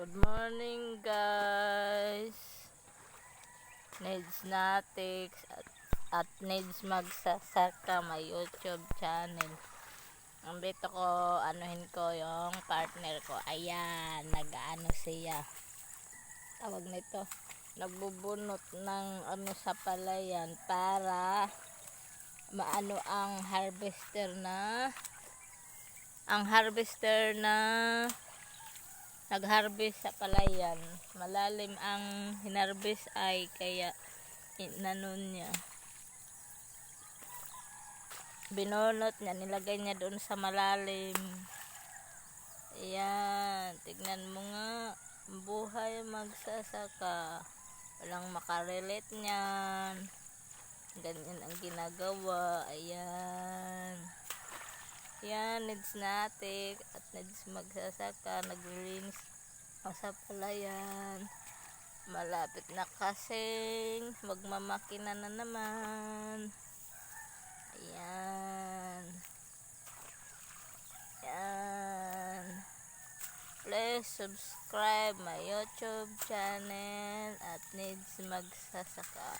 Good morning guys. Needs Natics at Needs Magsasaka, may YouTube channel. Dito ko anuhin ko yung partner ko. Ayan, nag-ano siya. Tawag nito. Nagbubunot ng ano sa palayan para maano ang harvester na nag-harvest sa palayan. Malalim ang hinarvest ay kaya inanon niya. Binunot niya, nilagay niya doon sa malalim. Ayan, tignan mo nga. Buhay magsasaka. Walang makarelate niyan. Ganyan ang ginagawa. Ayan. Yan, Needs Natic at Needs Magsasaka, naglilinis sa palayan. Malapit na kasing magmamakina na naman. Ayan. Ayan. Please subscribe my YouTube channel at Needs Magsasaka.